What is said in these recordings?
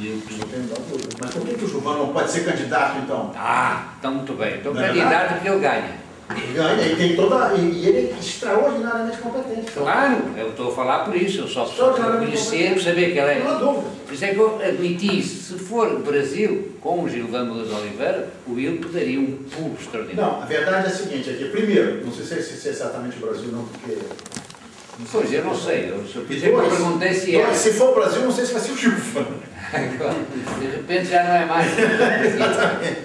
Mas por que o Gilvan não pode ser candidato, então? Ah, então muito bem. Então candidato porque ele ganha. Ele ganha, ele tem toda... E ele é extraordinariamente competente. Claro, eu estou a falar por isso, eu só preciso conhecer, saber que ele é. Não há dúvida. Por isso é que eu admiti, se for o Brasil, com o Gilvan Magalhães Oliveira, o Wilton daria um pulo extraordinário. Não, a verdade é a seguinte, aqui, primeiro, não sei se é exatamente o Brasil, não, porque... Pois, eu não sei, eu perguntei se é. Se for o Brasil, não sei se vai ser o Gilvan. De repente já não é mais. Exatamente.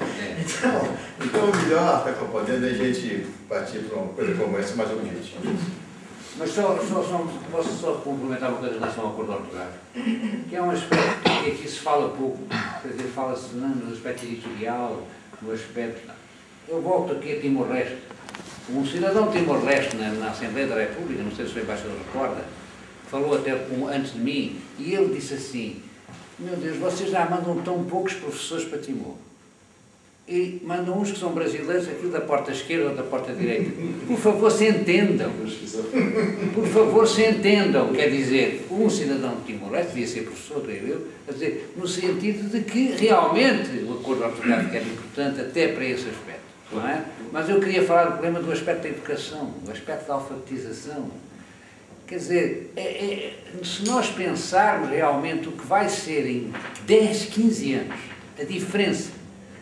Então o melhor está podendo a gente partir para uma coisa como essa, mais objetiva. Mas posso só complementar uma coisa em relação ao acordo ortográfico, que é um aspecto que aqui se fala pouco, quer dizer, fala-se no aspecto editorial, no aspecto... Eu volto aqui a Timor-Leste. Um cidadão Timor-Leste na Assembleia da República, não sei se o embaixador recorda, falou até antes de mim, e ele disse assim: meu Deus, vocês já mandam tão poucos professores para Timor. E mandam uns que são brasileiros, aquilo da porta esquerda ou da porta direita. Por favor, se entendam. Por favor, se entendam. Quer dizer, um cidadão de Timor-Leste devia ser professor, creio eu, quer dizer, no sentido de que realmente o acordo ortográfico era importante até para esse aspecto, não é? Mas eu queria falar do problema do aspecto da educação, do aspecto da alfabetização. Quer dizer, se nós pensarmos realmente o que vai ser em 10, 15 anos, a diferença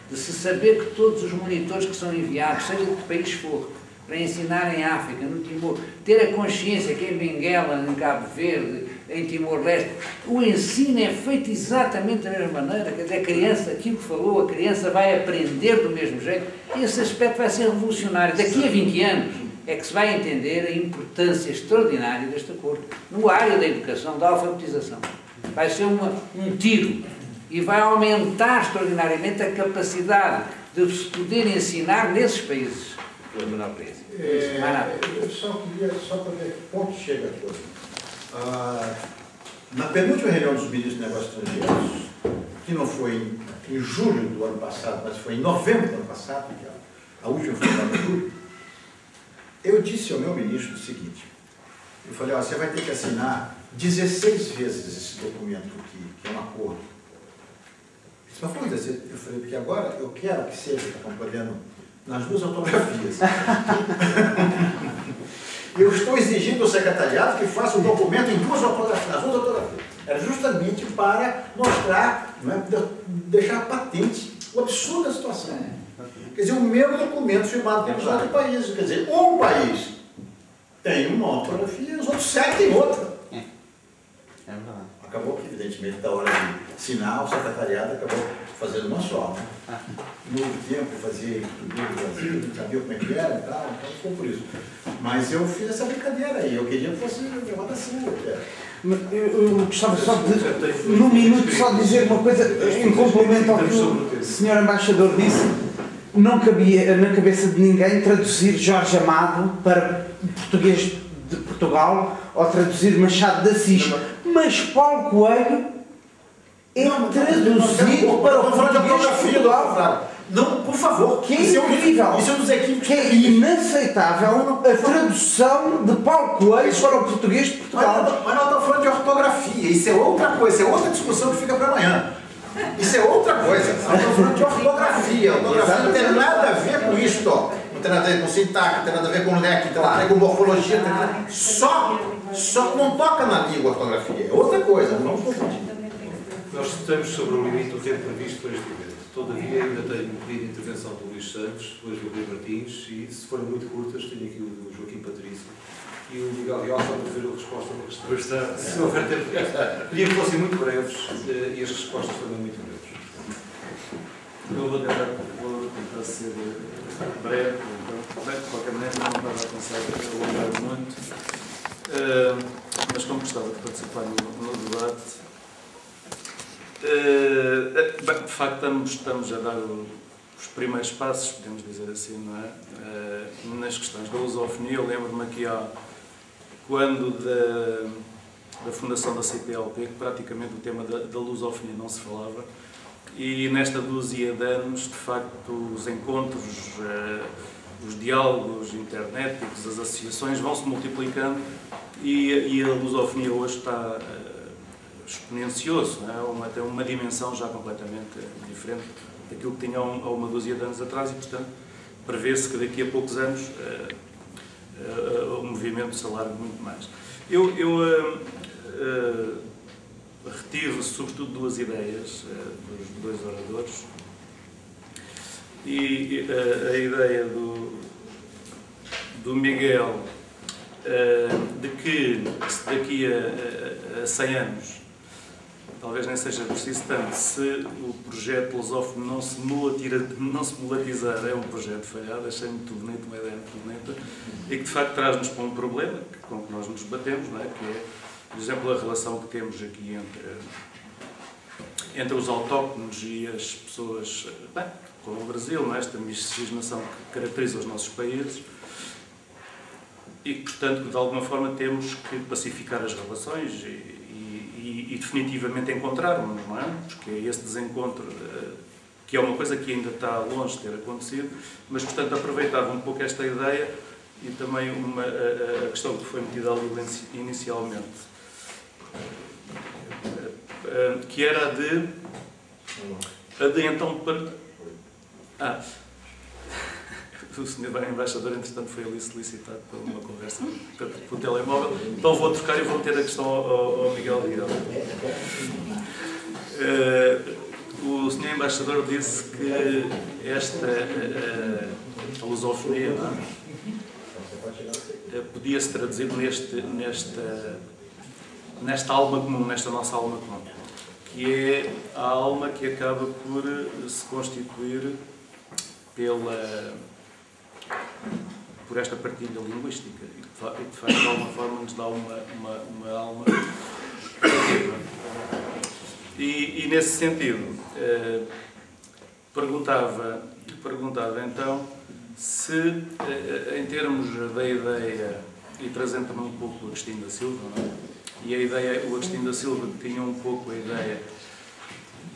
de se saber que todos os monitores que são enviados, seja de que país for, para ensinar em África, no Timor, ter a consciência que em Benguela, em Cabo Verde, em Timor-Leste, o ensino é feito exatamente da mesma maneira, quer dizer, a criança, aquilo que falou, a criança vai aprender do mesmo jeito, esse aspecto vai ser revolucionário. Daqui a 20 anos é que se vai entender a importância extraordinária deste acordo, no área da educação, da alfabetização. Vai ser um tiro e vai aumentar extraordinariamente a capacidade de se poder ensinar nesses países de menor preço. Eu só queria, só para ver que ponto chega a coisa. Na penúltima reunião dos ministros de Negócios Estrangeiros, que não foi em julho do ano passado, mas foi em novembro do ano passado, que a última foi em julho, eu disse ao meu ministro o seguinte: eu falei, ó, você vai ter que assinar 16 vezes esse documento aqui, que é um acordo. Mas foi, eu falei, porque agora eu quero que seja, estão podendo, nas duas ortografias. Eu estou exigindo do secretariado que faça o documento em duas ortografias, nas duas ortografias. Era justamente para mostrar, não é, deixar patente o absurdo da situação. Quer dizer, o meu documento firmado pelos outros países. Quer dizer, um país tem uma ortografia e os outros 7 têm outra. Acabou que, evidentemente, da hora de assinar, o secretariado acabou fazendo uma só. Né? No tempo, fazia em português do Brasil, não sabia como é que era e tal, então ficou por isso. Mas eu fiz essa brincadeira aí, eu queria que fosse levado assim. Eu gostava só de, num minuto, só dizer uma coisa, em complemento ao que o Sr. Embaixador disse. Não cabia na cabeça de ninguém traduzir Jorge Amado para português de Portugal ou traduzir Machado de Assis. Mas Paulo Coelho é traduzido para o português de Portugal. Não, por favor. Que é incrível. Isso é um dos equívocos. Que é inaceitável a tradução de Paulo Coelho para o português de Portugal. Mas não estou falando de ortografia. Isso é outra coisa. Isso é outra discussão que fica para amanhã. Isso é outra coisa. Nós estamos falando de ortografia. Ortografia não tem nada a ver com isto. Não tem nada a ver com sintaxe, não tem nada a ver com leque, não tem nada a ver com morfologia. Só não toca na língua a ortografia. É outra coisa. Não vamos confundir. Nós estamos sobre o limite do tempo previsto para este evento. Todavia, ainda tenho pedido a intervenção do Luís Santos, do Luís Martins, e se forem muito curtas, tenho aqui o do Joaquim Patrício e o Miguel Real para ver a resposta da questão. Se houver tempo, queria que fossem muito breves e as respostas também muito breves. Eu vou tentar ser breve, de qualquer maneira não estava a pensar alongar muito, mas como gostava de participar no debate, bem, de facto estamos a dar os primeiros passos, podemos dizer assim, não é? Nas questões da lusofonia. Eu lembro-me aqui quando da fundação da CPLP, que praticamente o tema da lusofonia não se falava, e nesta dúzia de anos, de facto, os encontros, os diálogos internéticos, as associações vão-se multiplicando e a lusofonia hoje exponencioso, não é? Tem uma dimensão já completamente diferente daquilo que tinha há uma dúzia de anos atrás e, portanto, prevê-se que daqui a poucos anos o movimento se alargue muito mais. Eu retive, sobretudo, duas ideias dos dois oradores. E a ideia do Miguel de que daqui a 100 anos, talvez nem seja preciso tanto, se o projeto lusófono não se mulatizar, é um projeto falhado. Achei muito bonito, uma ideia muito bonita, e que de facto traz-nos para um problema com que nós nos batemos, não é? Que é, por exemplo, a relação que temos aqui entre os autóctonos e as pessoas, bem, como o Brasil, não é? Esta miscigenação que caracteriza os nossos países, e que, portanto, de alguma forma temos que pacificar as relações e definitivamente encontrarmos, não é? Porque é esse desencontro, que é uma coisa que ainda está longe de ter acontecido, mas, portanto, aproveitava um pouco esta ideia e também a questão que foi metida ali inicialmente, que era a de então o senhor embaixador, entretanto, foi ali solicitado para uma conversa pelo telemóvel, então vou trocar e vou meter a questão ao Miguel Vidal. O senhor embaixador disse que esta lusofonia podia-se traduzir nesta alma comum, nesta nossa alma comum, que é a alma que acaba por se constituir por esta partilha linguística e de facto de alguma forma nos dá uma alma coletiva. E nesse sentido perguntava então se em termos da ideia, e trazendo também um pouco o Agostinho da Silva, não é? E a ideia, o Agostinho da Silva tinha um pouco a ideia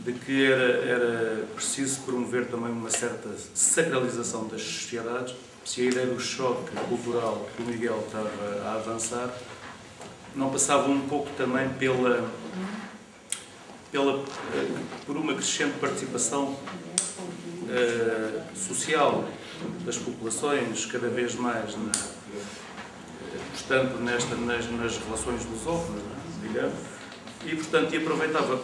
de que era preciso promover também uma certa sacralização das sociedades. Se a ideia do choque cultural que o Miguel estava a avançar não passava um pouco também por uma crescente participação social das populações, cada vez mais, portanto, nas relações lusófonas, digamos. E, portanto, aproveitava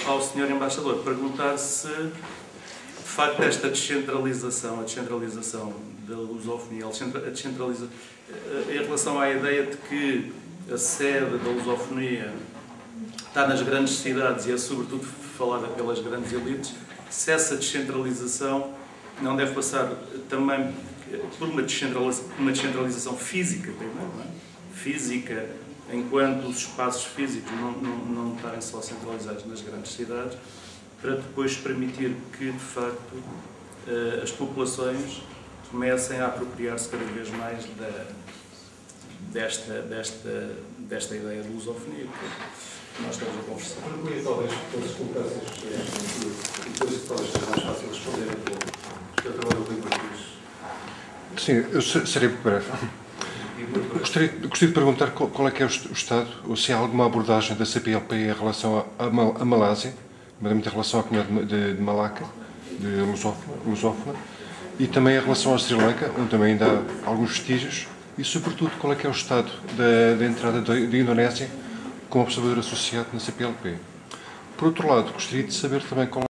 ao Sr. Embaixador perguntar se, de facto, esta descentralização, a descentralização da lusofonia, em relação à ideia de que a sede da lusofonia está nas grandes cidades e é, sobretudo, falada pelas grandes elites, se essa descentralização não deve passar também por uma descentralização física, primeiro, não é? Física, enquanto os espaços físicos não estarem só centralizados nas grandes cidades, para depois permitir que, de facto, as populações comecem a apropriar-se cada vez mais desta ideia de lusofonia que nós estamos a conversar. Eu talvez depois colocasse e depois talvez seja mais fácil responder ao trabalho do Martins. Sim, eu serei breve. Gostaria de perguntar qual é que é o estado, ou se há alguma abordagem da CPLP em relação à Malásia, nomeadamente em relação à comunidade de Malaca, de lusófona, e também em relação à Sri Lanka, onde também ainda há alguns vestígios, e sobretudo qual é que é o estado da entrada da Indonésia como observador associado na CPLP. Por outro lado, gostaria de saber também qual